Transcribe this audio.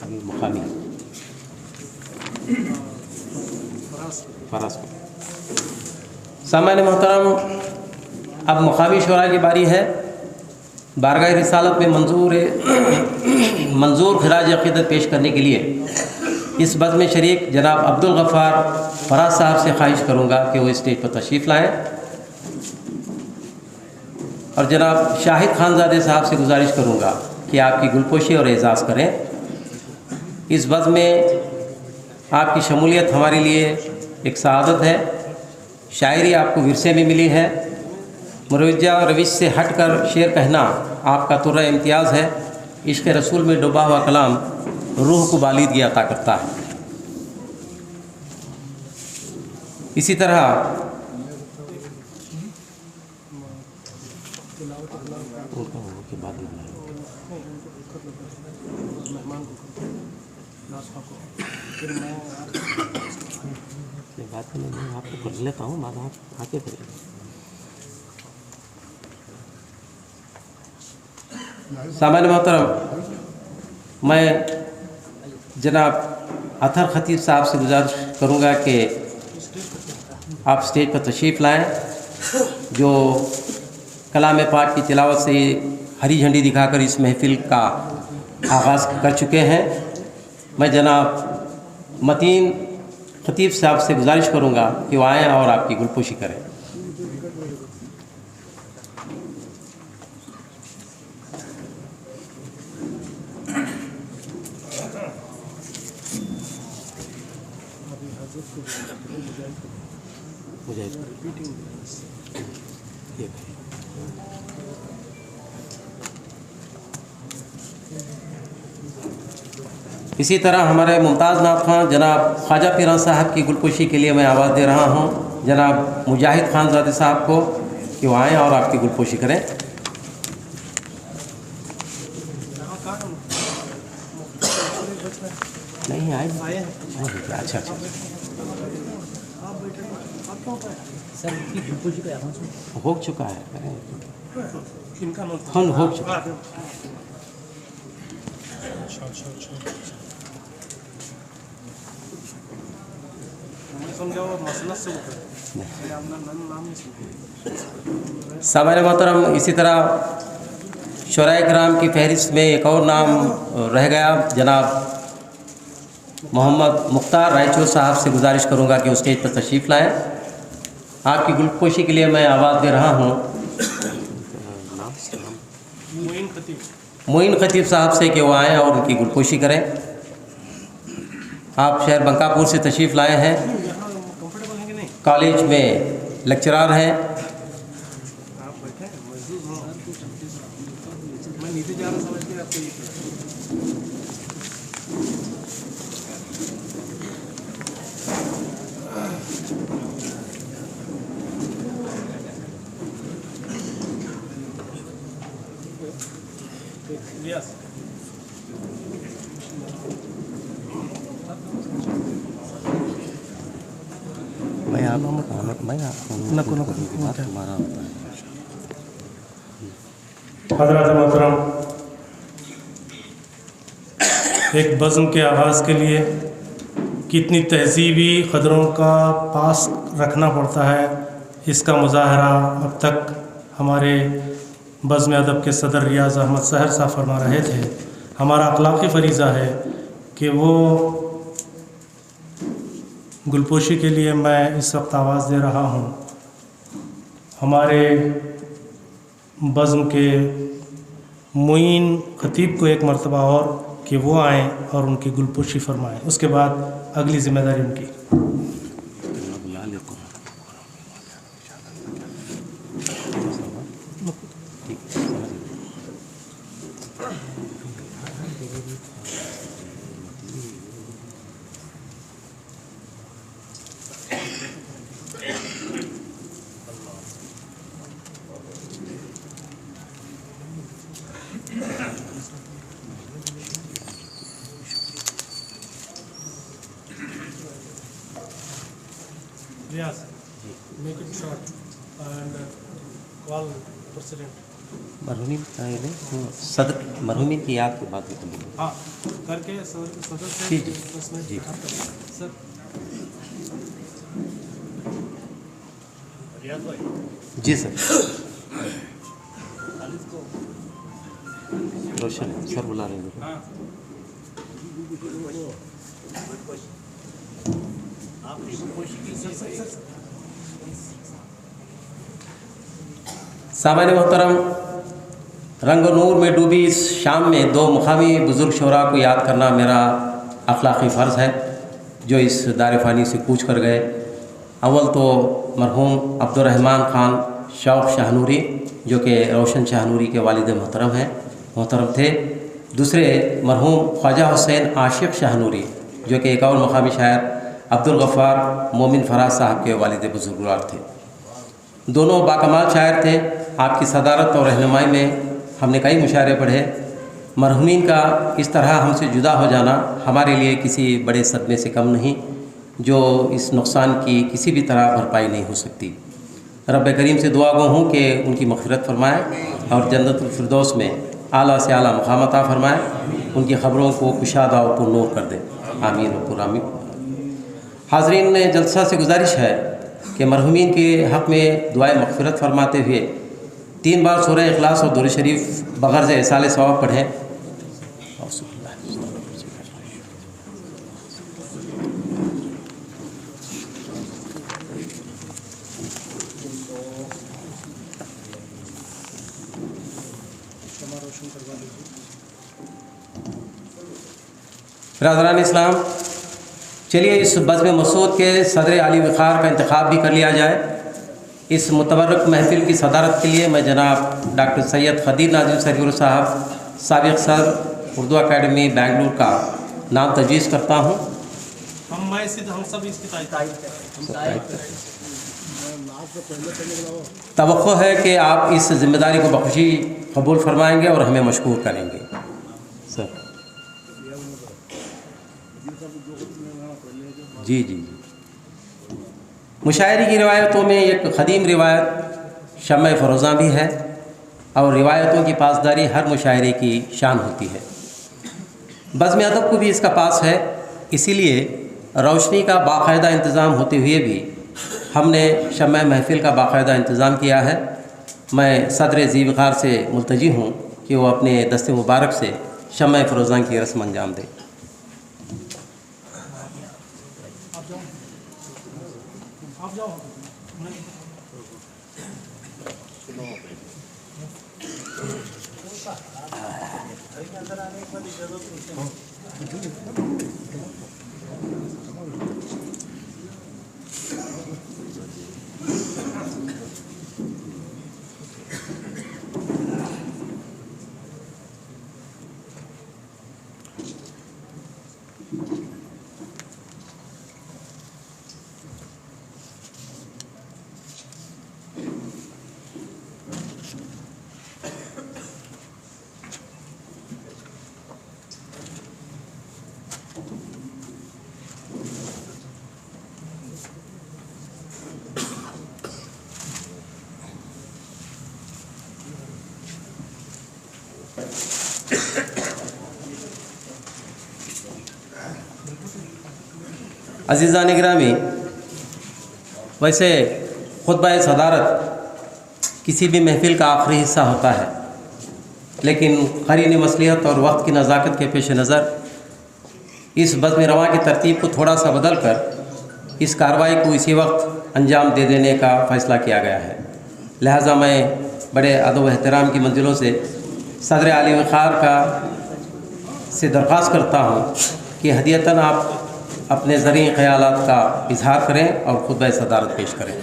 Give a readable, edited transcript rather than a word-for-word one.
अभी मुकामी फरास को सामान्य मोहतरम, अब मुकामी शुरा की बारी है। बारगाह रिसालत में मंजूर खराज अक़ीदत पेश करने के लिए इस बज़्म में शरीक जनाब अब्दुल गफ़ार फराज साहब से ख्वाहिश करूँगा कि वो स्टेज पर तशरीफ़ लाएँ और जनाब शाहिद खानज़ादे साहब से गुजारिश करूँगा कि आपकी गुलपोशी और एजाज़ करें। इस बज़्म में आपकी शमूलियत हमारे लिए एक सआदत है। शायरी आपको विरसे में मिली है। मुरवजा और रविश से हट कर शेर कहना आपका तुर्रा इम्तियाज़ है। इश्क़ रसूल में डूबा हुआ कलाम रूह को बालीदगी अता करता है। इसी तरह बात नहीं, मैं आपको कर लेता हूँ, बाद आप आके करिए। सामान्य मोहतरम, मैं जनाब अतर ख़तीब साहब से गुजारिश करूँगा कि आप स्टेज पर तशरीफ़ लाएँ। जो कलाम पाक की तिलावत से हरी झंडी दिखाकर इस महफ़िल का आगाज़ कर चुके हैं। मैं जनाब मतीन ख़तीब साहब से गुजारिश करूँगा कि वो आएँ और आपकी गुलपोशी करें। इसी तरह हमारे मुमताज़ नाथ खान जनाब ख्वाजा पीरान साहब की गुलपोशी के लिए मैं आवाज़ दे रहा हूँ जनाब मुजाहिद खानज़ादे साहब को कि वो आएँ और आपकी गुलपोशी करें। नहीं आए? अच्छा अच्छा सर की गुलपोशी का हो चुका है, हो चुका है। सामान्य मोहतरम, इसी तरह शुराए किराम की फहरिस्त में एक और नाम रह गया। जनाब मोहम्मद मुख्तार रायचूर साहब से गुजारिश करूंगा कि उस स्टेज पर तशरीफ़ लाएँ। आपकी गुलपोशी के लिए मैं आवाज़ दे रहा हूँ मोइन ख़तीब साहब से कि वो आएँ और उनकी गुलपोशी करें। आप शहर बंकापुर से तशरीफ़ लाए हैं, कॉलेज में लेक्चरार हैं। हज़रात मोहतरम, एक बज़्म के आगाज़ के लिए कितनी तहज़ीबी क़दरों का पास रखना पड़ता है, इसका मुज़ाहरा अब तक हमारे बज़्म अदब के सदर रियाज़ अहमद सहर साहब फरमा रहे थे। हमारा अखलाक़ी फ़रीज़ा है कि वो गुलपोशी के लिए मैं इस वक्त आवाज़ दे रहा हूँ। हमारे बज़्म के मुइन ख़तीब को एक मरतबा और कि वो आएँ और उनकी गुलपोशी फरमाएँ। उसके बाद अगली ज़िम्मेदारी उनकी। Yes, make it short and call president. मरहुमीन सदर मरहुमीन की याद के बाद निकलेंगे। हाँ करके सदर से जी जी सर जी सर। रोशन सर बुला रहे हैं। सामान्य मोहतरम, रंग और नूर में डूबी इस शाम में दो मुकामी बुज़ुर्ग शोरा को याद करना मेरा अखलाक़ी फ़र्ज़ है जो इस दार फ़ानी से कूच कर गए। अव्वल तो मरहूम अब्दुर्रहमान ख़ान शौक़ शाहनूरी जो कि रोशन शाहनूरी के वालिद मोहतरम थे। दूसरे मरहूम ख्वाजा हुसैन आशिक़ शाहनूरी जो कि एक और मकामी शायर अब्दुल गफ़्फ़ार मोमिन फराज साहब के वालिद बुज़ुर्गवार थे। दोनों बाकमाल शायर थे। आपकी सदारत और रहनुमाई में हमने कई मुशायरे पढ़े। मरहुमीन का इस तरह हमसे जुदा हो जाना हमारे लिए किसी बड़े सदमे से कम नहीं, जो इस नुकसान की किसी भी तरह भरपाई नहीं हो सकती। रब करीम से दुआ गो हूँ कि उनकी मग़फ़िरत फरमाए और जन्नतुल फिरदौस में आला से आला मक़ाम अता फरमाए, उनकी ख़बरों को कुशादा और पुरनूर कर दे। आमीन व पुरामीन। हाज़रीन, जलसा से गुजारिश है कि मरहुमीन के हक़ में दुआए मग़फ़िरत फरमाते हुए 3 बार सूरह इख़लास और दुरूद शरीफ बग़र्ज़ इसाले सवाब पढ़ें। बिरादरान इस्लाम, चलिए इस बज़्म मसूद के सदर आली वक़ार का इंतख़ाब भी कर लिया जाए। इस मुतबर्रक महफ़िल की सदारत के लिए मैं जनाब डॉक्टर सैयद खदीर नाज़िम सरवर साहब, साबिक़ सदर उर्दू अकेडमी बेंगलुरु का नाम तजवीज़ करता हूँ। हम सब इसकी तवक्को है कि आप इस ज़िम्मेदारी को बख़ुशी कबूल फरमाएँगे और हमें मशकूर करेंगे। सर जी जी जी। मुशायरे की रिवायतों में एक ख़दीम रिवायत शम्मे फ़रोज़ां भी है और रिवायतों की पासदारी हर मुशायरे की शान होती है। बज़्म अदब को भी इसका पास है, इसीलिए रोशनी का बाकायदा इंतज़ाम होते हुए भी हमने शम्मे महफ़िल का बाकायदा इंतज़ाम किया है। मैं सदर ज़ीवकार से मुल्तजी हूँ कि वो अपने दस्ते मुबारक से शम्मे फ़रोज़ां की रस्म अंजाम दे। अज़ीज़ान गिरामी, वैसे खुतबा सदारत किसी भी महफ़िल का आखिरी हिस्सा होता है, लेकिन क़रीन मसलिहत और वक्त की नज़ाकत के पेश नज़र इस बज़्म रवा की तरतीब को थोड़ा सा बदल कर इस कार्रवाई को इसी वक्त अंजाम दे देने का फ़ैसला किया गया है। लिहाजा मैं बड़े अदब व एहतराम की मंजिलों से सदर आली वक़ार का से दरख्वास्त करता हूँ कि हदीयतन आप अपने ज़रिए ख़यालात का इजहार करें और खुतबा सदारत पेश करें।